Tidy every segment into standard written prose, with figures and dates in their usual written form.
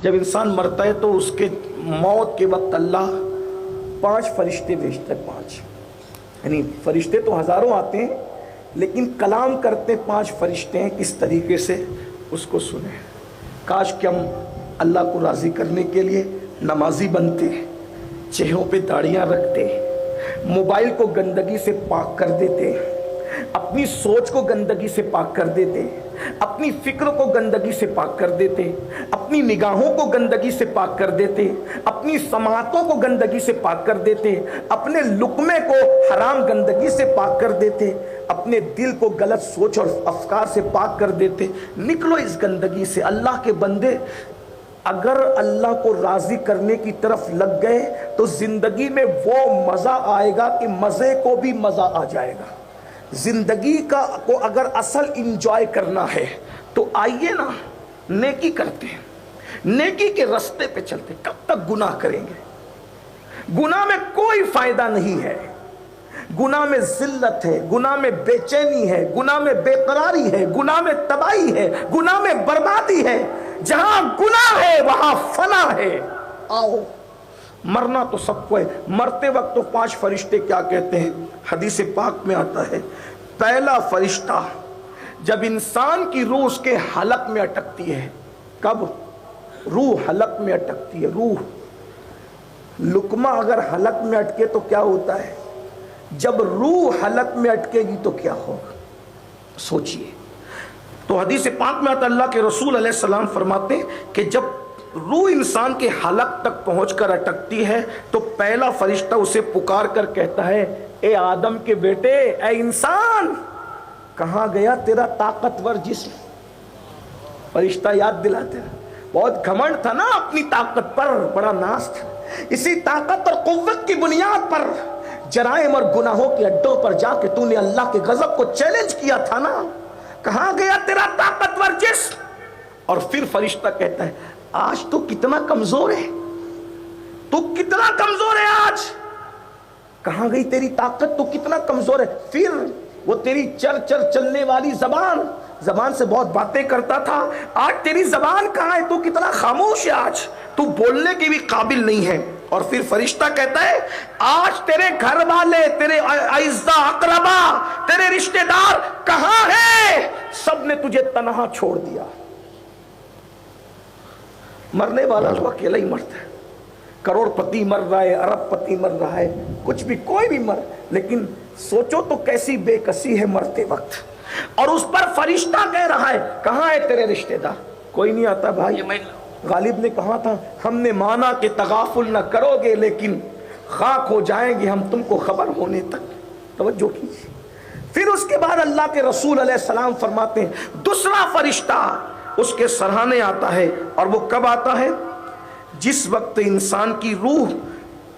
جب انسان مرتا ہے تو اس کے موت کے وقت اللہ 5 فرشتے بھیجتا ہے. 5 یعنی فرشتے تو ہزاروں آتے ہیں لیکن کلام کرتے 5 فرشتے ہیں. کس طریقے سے اس کو سنیں. کاش کہ ہم اللہ کو راضی کرنے کے لیے نمازی بنتے, چہروں پہ داڑیاں رکھتے, موبائل کو گندگی سے پاک کر دیتے, اپنی سوچ کو گندگی سے پاک کر دیتے, اپنی فکر کو گندگی سے پاک کر دیتے, اپنی نگاہوں کو گندگی سے پاک کر دیتے, اپنی سماعتوں کو گندگی سے پاک کر دیتے, اپنے لقمے کو حرام گندگی سے پاک کر دیتے, اپنے دل کو غلط سوچ اور افکار سے پاک کر دیتے. نکلو اس گندگی سے. اللہ کے بندے اگر اللہ کو راضی کرنے کی طرف لگ گئے تو زندگی میں وہ مزہ آئے گا کہ مزے کو بھی مزہ آ جائے گا. زندگی کو اگر اصل انجوائے کرنا ہے تو آئیے نا نیکی کرتے ہیں, نیکی کے رستے پہ چلتے. کب تک گناہ کریں گے؟ گناہ میں کوئی فائدہ نہیں ہے. گناہ میں ذلت ہے, گناہ میں بے چینی ہے, گناہ میں بے قراری ہے, گناہ میں تباہی ہے, گناہ میں بربادی ہے. جہاں گناہ ہے وہاں فنا ہے. آؤ, مرنا تو سب کو ہے. مرتے وقت تو 5 فرشتے کیا کہتے ہیں؟ حدیث پاک میں آتا ہے پہلا فرشتہ جب انسان کی روح اس کے حلق میں اٹکتی ہے. کب روح حلق میں اٹکتی ہے؟ روح لقمہ اگر حلق میں اٹکے تو کیا ہوتا ہے؟ جب روح حلق میں اٹکے گی تو کیا ہوگا؟ سوچئے. تو حدیث پاک میں آتا اللہ کے رسول علیہ السلام فرماتے ہیں کہ جب روح انسان کے حلق تک پہنچ کر اٹکتی ہے تو پہلا فرشتہ اسے پکار کر کہتا ہے اے آدم کے بیٹے, اے انسان, کہاں گیا تیرا طاقتور جسم؟ فرشتہ یاد دلاتے ہیں بہت گھمنڈ تھا نا اپنی طاقت پر, بڑا ناز تھا. اسی طاقت اور قوت کی بنیاد پر جرائم اور گناہوں کے اڈوں پر جا کے تو نے اللہ کے غضب کو چیلنج کیا تھا نا. کہاں گیا تیرا طاقتور جسم؟ اور پھر فرشتہ کہتا ہے آج تو کتنا کمزور ہے, تو کتنا کمزور ہے آج. کہاں گئی تیری طاقت؟ تو کتنا کمزور ہے. پھر وہ تیری چر چر چلنے والی زبان سے بہت باتیں کرتا تھا, آج تیری زبان کہاں ہے؟ تو کتنا خاموش ہے, آج تو بولنے کے بھی قابل نہیں ہے. اور پھر فرشتہ کہتا ہے آج تیرے گھر والے, تیرے اعزاء اقربا, تیرے رشتہ دار کہاں ہیں؟ سب نے تجھے تنہا چھوڑ دیا. مرنے والا تو اکیلا ہی مرتا ہے. کروڑ پتی مر رہا ہے, ارب پتی مر رہا ہے, کچھ بھی کوئی بھی مر, لیکن سوچو تو کیسی بے کسی ہے مرتے وقت. اور اس پر فرشتہ کہہ رہا ہے کہاں ہے تیرے رشتہ دار؟ کوئی نہیں آتا بھائی. غالب نے کہا تھا ہم نے مانا کہ تغافل نہ کرو گے لیکن خاک ہو جائیں گے ہم تم کو خبر ہونے تک. توجہ کیجیے. پھر اس کے بعد اللہ کے رسول علیہ السلام فرماتے ہیں دوسرا فرشتہ اس کے سرہانے آتا ہے. اور وہ کب آتا ہے؟ جس وقت انسان کی روح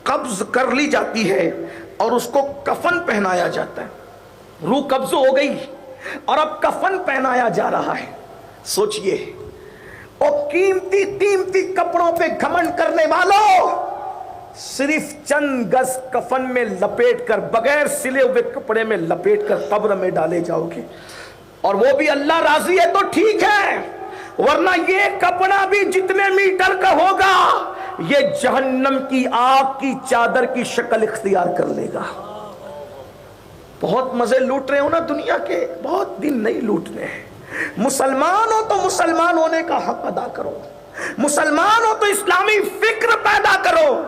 قبض کر لی جاتی ہے اور اس کو کفن پہنایا جاتا ہے. روح قبض ہو گئی اور اب کفن پہنایا جا رہا ہے. سوچئے اور قیمتی قیمتی کپڑوں پہ گھمنڈ کرنے والوں, صرف چند گز کفن میں لپیٹ کر, بغیر سلے ہوئے کپڑے میں لپیٹ کر قبر میں ڈالے جاؤ گے. اور وہ بھی اللہ راضی ہے تو ٹھیک ہے, ورنہ یہ کپڑا بھی جتنے میٹر کا ہوگا یہ جہنم کی آگ کی چادر کی شکل اختیار کر لے گا. بہت مزے لوٹ رہے ہو نا دنیا کے, بہت دن نہیں لوٹنے ہیں. مسلمان ہو تو مسلمان ہونے کا حق ادا کرو, مسلمان ہو تو اسلامی فکر پیدا کرو.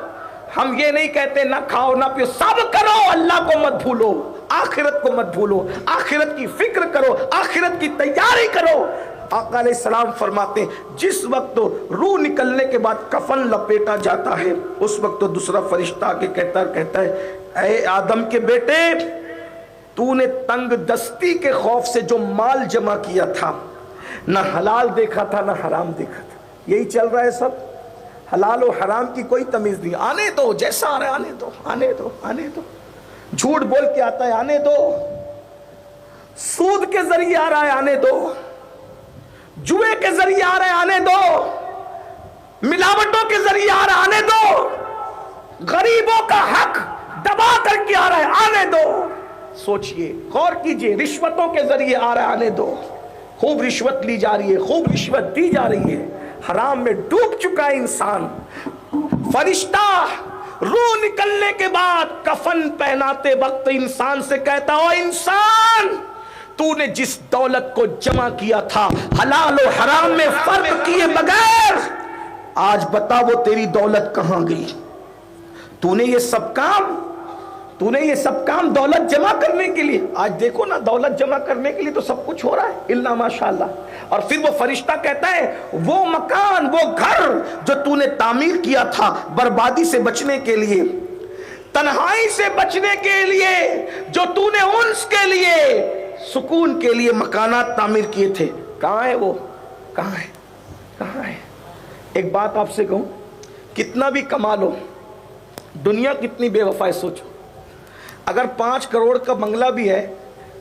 ہم یہ نہیں کہتے نہ کھاؤ نہ پیو, سب کرو, اللہ کو مت بھولو, آخرت کو مت بھولو, آخرت کی فکر کرو, آخرت کی تیاری کرو. آقا علیہ السلام فرماتے ہیں جس وقت روح نکلنے کے بعد کفن لپیٹا جاتا ہے اس وقت دوسرا فرشتہ آ کے کہتا ہے اے آدم کے بیٹے, تو نے تنگ دستی کے خوف سے جو مال جمع کیا تھا, نہ حلال دیکھا تھا نہ حرام دیکھا تھا. یہی چل رہا ہے سب, حلال و حرام کی کوئی تمیز نہیں. آنے دو, جیسا آ رہا ہے آنے دو, آنے دو, آنے دو. جھوٹ بول کے آتا ہے آنے دو, سود کے ذریعے آ رہا ہے آنے دو, جوئے کے ذریعے آ رہا ہے آنے دو, ملاوٹوں کے ذریعے آ رہا ہے آنے دو, غریبوں کا حق دبا کر کے آ رہا ہے آنے دو. سوچئے, غور کیجئے, رشوتوں کے ذریعے آ رہا ہے آنے دو. خوب رشوت لی جا رہی ہے, خوب رشوت دی جا رہی ہے. حرام میں ڈوب چکا ہے انسان. فرشتہ روح نکلنے کے بعد کفن پہناتے وقت انسان سے کہتا ہو انسان تو نے جس دولت کو جمع کیا تھا حلال و حرام میں فرق کیے بغیر، آج بتا وہ تیری دولت کہاں گئی؟ تو نے یہ سب کام دولت جمع کرنے کے لیے. آج دیکھو نا دولت جمع کرنے کے لیے تو سب کچھ ہو رہا ہے الا ماشاءاللہ. اور پھر وہ فرشتہ کہتا ہے وہ مکان، وہ گھر جو تو نے تعمیر کیا تھا بربادی سے بچنے کے لیے، تنہائی سے بچنے کے لیے، جو تو نے انس کے لیے، سکون کے لیے مکانات تعمیر کیے تھے، کہاں ہے وہ؟ کہاں ہے؟ ایک بات آپ سے کہوں، کتنا بھی کما لو، دنیا کتنی بے وفا ہے سوچو. اگر 5 کروڑ کا بنگلہ بھی ہے،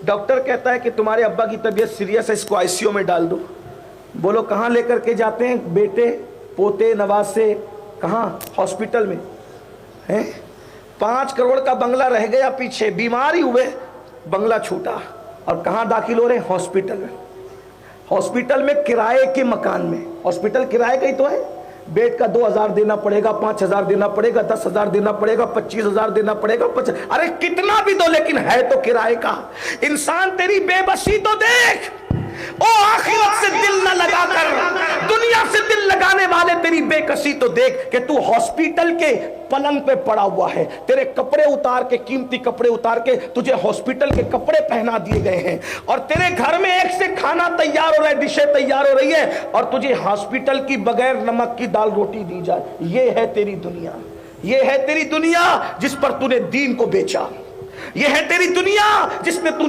ڈاکٹر کہتا ہے کہ تمہارے ابا کی طبیعت سیریس ہے، اس کو آئی سی یو میں ڈال دو، بولو کہاں لے کر کے جاتے ہیں؟ بیٹے پوتے نواسے کہاں؟ ہاسپٹل میں ہیں. 5 کروڑ کا بنگلہ رہ گیا پیچھے، بیماری ہوئے بنگلہ چھوٹا، اور کہاں داخل ہو رہے ہیں؟ ہاسپٹل میں. ہاسپٹل میں کرائے کے مکان میں. ہاسپٹل کرائے کا ہی تو ہے. بیڈ کا 2000 دینا پڑے گا، 5000 دینا پڑے گا، 10000 دینا پڑے گا، 25000 دینا پڑے گا، ارے کتنا بھی دو لیکن ہے تو کرائے کا. انسان تیری بے بسی تو دیکھ. او آخرت سے دل نہ لگا کر دنیا سے دل لگانے والے تیری بے کسی تو دیکھ کہ تو ہاسپٹل کے پلنگ پہ پڑا ہوا ہے، تیرے کپڑے اتار کے، قیمتی کپڑے اتار کے تجھے ہاسپٹل کے کپڑے پہنا دیے گئے ہیں، اور تیرے گھر میں ایک سے کھانا تیار ہو رہا ہے، ڈشیں تیار ہو رہی ہے، اور تجھے ہاسپٹل کی بغیر نمک کی دال روٹی دی جائے. یہ ہے تیری دنیا. یہ ہے تیری دنیا جس پر تو نے دین کو بیچا. یہ ہے تیری دنیا جس پہ تو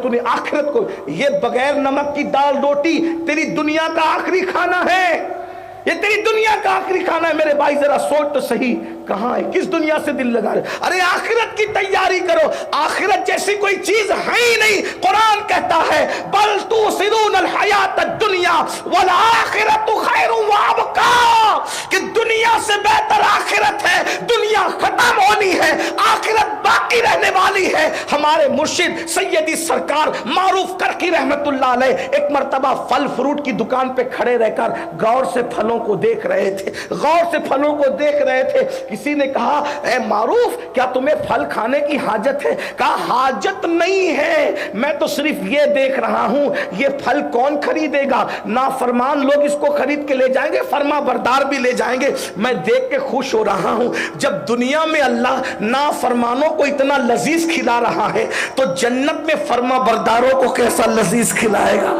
نے آخرت کو. یہ بغیر نمک کی دال روٹی تیری دنیا کا آخری کھانا ہے. یہ تیری دنیا کا آخری کھانا ہے. میرے بھائی ذرا سوچ تو صحیح، کہاں ہے؟ کس دنیا سے دل لگا رہے؟ ارے آخرت کی تیاری کرو. آخرت جیسی کوئی چیز ہے ہی نہیں. قرآن کہتا ہے بل توثرون الحیات الدنیا والآخرۃ خیر وابقا، کہ دنیا سے بہتر آخرت ہے. دنیا ختم ہونی ہے، آخرت باقی رہنے والی ہے. ہمارے مرشد سیدی سرکار معروف کرکی رحمت اللہ علیہ ایک مرتبہ پھل فروٹ کی دکان پہ کھڑے رہ کر غور سے پھلوں کو دیکھ رہے تھے. کسی نے کہا اے معروف کیا تمہیں پھل کھانے کی حاجت ہے؟ کہا حاجت نہیں ہے، میں تو صرف یہ دیکھ رہا ہوں یہ پھل کون خریدے گا. نافرمان لوگ اس کو خرید کے لے جائیں گے، فرما بردار بھی لے جائیں گے. میں دیکھ کے خوش ہو رہا ہوں. جب دنیا میں اللہ نافرمانوں کو اتنا لذیذ کھلا رہا ہے تو جنت میں فرما برداروں کو کیسا لذیذ کھلائے گا.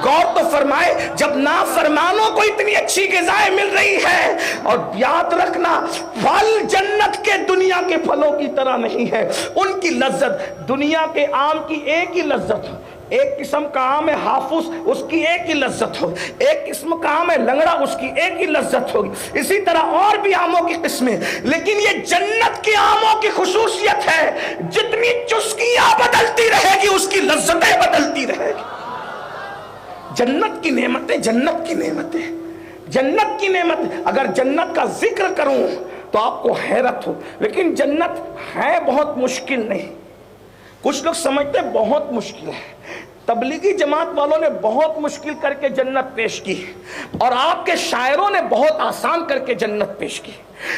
غور تو فرمائے، جب نافرمانوں کو اتنی اچھی غذائیں مل رہی ہے. اور یاد رکھنا پھل جنت کے دنیا کے پھلوں کی طرح نہیں ہے. ان کی لذت دنیا کے آم کی ایک ہی لذت ہے. ایک قسم کا آم ہے ہافوس، اس کی ایک ہی لذت ہوگی. ایک قسم کا آم ہے لنگڑا، اس کی ایک ہی لذت ہوگی. اسی طرح اور بھی آموں کی قسمیں. لیکن یہ جنت کے آموں کی خصوصیت ہے، جتنی چسکیاں بدلتی رہے گی اس کی لذتیں بدلتی رہے گی. جنت کی نعمتیں، جنت کی نعمتیں، جنت کی نعمت. اگر جنت کا ذکر کروں تو آپ کو حیرت ہو، لیکن جنت ہے بہت مشکل نہیں. کچھ لوگ سمجھتے بہت مشکل ہے. تبلیغی جماعت والوں نے بہت مشکل کر کے جنت پیش کی، اور آپ کے شاعروں نے بہت آسان کر کے جنت پیش کی.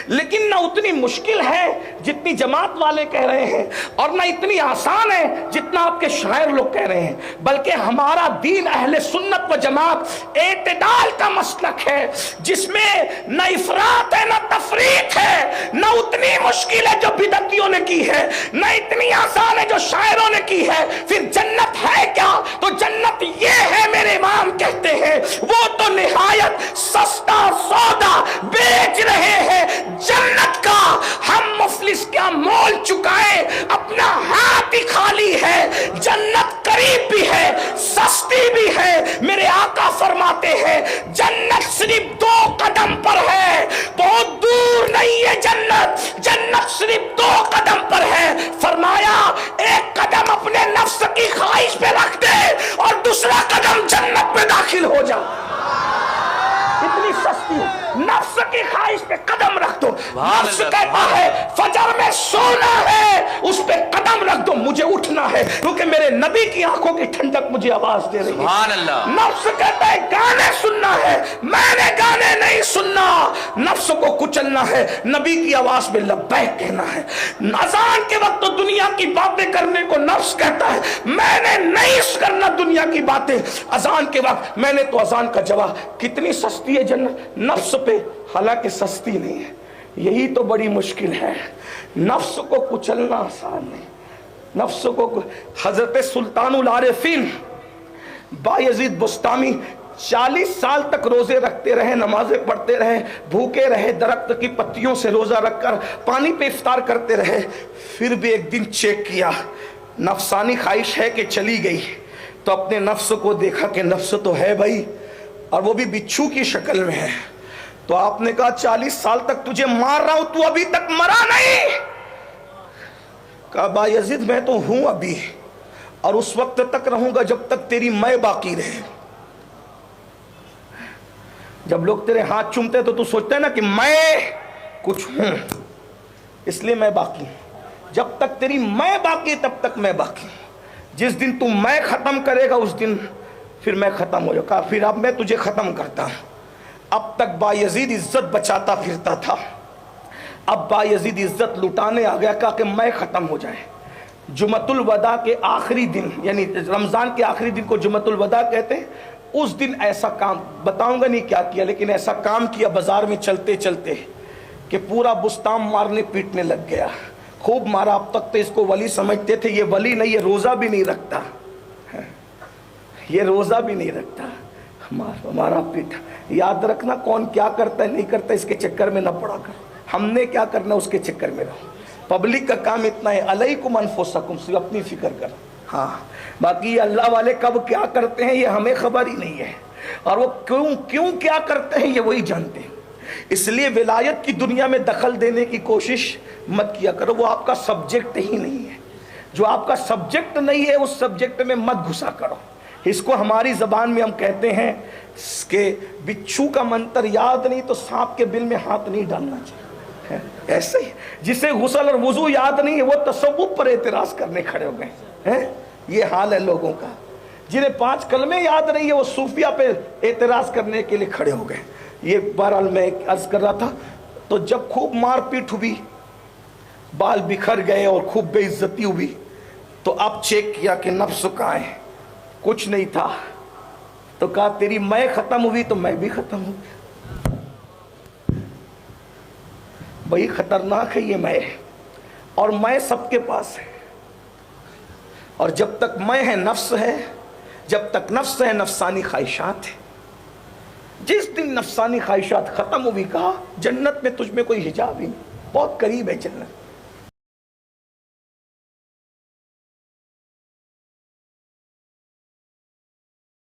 لیکن نہ اتنی مشکل ہے جتنی جماعت والے کہہ رہے ہیں، اور نہ اتنی آسان ہے جتنا آپ کے شاعر لوگ کہہ رہے ہیں. بلکہ ہمارا دین اہل سنت و جماعت اعتدال کا مسلک ہے، جس میں نہ افراط ہے نہ تفریط ہے. نہ اتنی مشکل ہے جو بدعتیوں نے کی ہے، نہ اتنی آسان ہے جو شاعروں نے کی ہے. پھر جنت ہے کیا؟ تو جنت یہ ہے، میرے امام کہتے ہیں وہ تو نہایت سستا سودا بیچ رہے ہیں. جنت کا ہم مفلس کیا مول چکائے، اپنا ہاتھ ہی خالی ہے. جنت قریب بھی ہے، سستی بھی ہے. میرے آقا فرماتے ہیں جنت صرف 2 قدم پر ہے، بہت دور نہیں ہے. جنت صرف 2 قدم پر ہے. فرمایا ایک قدم اپنے نفس کی خواہش پہ رکھ دے اور دوسرا قدم جنت میں داخل ہو جا. اتنی سستی سستی ہو، نفس کی خواہش پہ قدم رکھ دو. نفس کہتا ہے فجر میں سونا ہے، اس پہ قدم رکھ دو، مجھے اٹھنا ہے کیونکہ میرے نبی کی آنکھوں کی ٹھنڈک مجھے آواز دے رہی ہے. نفس کہتا ہے گانے سننا ہے، میں نے گانے نہیں سننا. نفس کو کچلنا ہے، نبی کی آواز میں لبیک کہنا ہے. اذان کے وقت تو دنیا کی باتیں کرنے کو نفس کہتا ہے میں نے نہیں کرنا دنیا کی باتیں. اذان کے وقت میں نے تو اذان کا جواب. کتنی سستی ہے جنت نفس پہ، حالانکہ سستی نہیں ہے. یہی تو بڑی مشکل ہے، نفس کو کچلنا آسان نہیں. نفس کو حضرت سلطان العارفین بایزید بسطامی 40 سال تک روزے رکھتے رہے، نمازیں پڑھتے رہے، بھوکے رہے، درخت کی پتیوں سے روزہ رکھ کر پانی پہ افطار کرتے رہے. پھر بھی ایک دن چیک کیا، نفسانی خواہش ہے کہ چلی گئی. تو اپنے نفس کو دیکھا کہ نفس تو ہے بھائی، اور وہ بھی بچھو کی شکل میں ہے. تو آپ نے کہا 40 سال تک تجھے مار رہا ہوں، تو ابھی تک مرا نہیں. کہا بایزید میں تو ہوں ابھی، اور اس وقت تک رہوں گا جب تک تیری میں باقی رہے. جب لوگ تیرے ہاتھ چومتے تو سوچتا ہے نا کہ میں کچھ ہوں، اس لیے میں باقی ہوں. جب تک تیری میں باقی تب تک میں باقی ہوں. جس دن تم میں ختم کرے گا اس دن پھر میں ختم ہو جاؤں گا. پھر اب میں تجھے ختم کرتا ہوں. اب تک بایزید عزت بچاتا پھرتا تھا، اب بایزید عزت لٹانے آ گیا. کہا کہ میں ختم ہو جائے. جمعۃ الوداع کے آخری دن، یعنی رمضان کے آخری دن کو جمعۃ الوداع کہتے ہیں. اس دن ایسا کام بتاؤں گا نہیں کیا کیا، لیکن ایسا کام کیا بازار میں چلتے چلتے کہ پورا بستان مارنے پیٹنے لگ گیا. خوب مارا. اب تک تو اس کو ولی سمجھتے تھے، یہ ولی نہیں، یہ روزہ بھی نہیں رکھتا، یہ روزہ بھی نہیں رکھتا. ہمارا پیٹا. یاد رکھنا کون کیا کرتا ہے نہیں کرتا اس کے چکر میں نہ پڑا کر. ہم نے کیا کرنا اس کے چکر میں رہو. پبلک کا کام اتنا ہے، علیکم انفسکم، صرف اپنی فکر کر. ہاں باقی اللہ والے کب کیا کرتے ہیں یہ ہمیں خبر ہی نہیں ہے، اور وہ کیوں کیا کرتے ہیں یہ وہی جانتے ہیں. اس لیے ولایت کی دنیا میں دخل دینے کی کوشش مت کیا کرو، وہ آپ کا سبجیکٹ ہی نہیں ہے. جو آپ کا سبجیکٹ نہیں ہے اس سبجیکٹ میں مت گھسا کرو. اس کو ہماری زبان میں ہم کہتے ہیں کہ بچھو کا منتر یاد نہیں تو سانپ کے بل میں ہاتھ نہیں ڈالنا چاہیے. ایسے ہی جسے غسل اور وضو یاد نہیں ہے وہ تصوف پر اعتراض کرنے کھڑے ہو گئے. یہ حال ہے لوگوں کا. جنہیں 5 کلمے یاد نہیں ہے وہ صوفیہ پہ اعتراض کرنے کے لیے کھڑے ہو گئے. یہ بہرحال میں عرض کر رہا تھا. تو جب خوب مار پیٹ ہوئی، بال بکھر گئے اور خوب بے عزتی ہوئی، تو اب چیک کیا کہ نفس کہاں ہے. کچھ نہیں تھا. تو کہا تیری میں ختم ہوئی تو میں بھی ختم ہوں. بھائی خطرناک ہے یہ میں، اور میں سب کے پاس ہے. اور جب تک میں ہے نفس ہے، جب تک نفس ہے نفسانی خواہشات ہے. جس دن نفسانی خواہشات ختم ہوئی کہا جنت میں تجھ میں کوئی حجاب ہی نہیں، بہت قریب ہے جنت.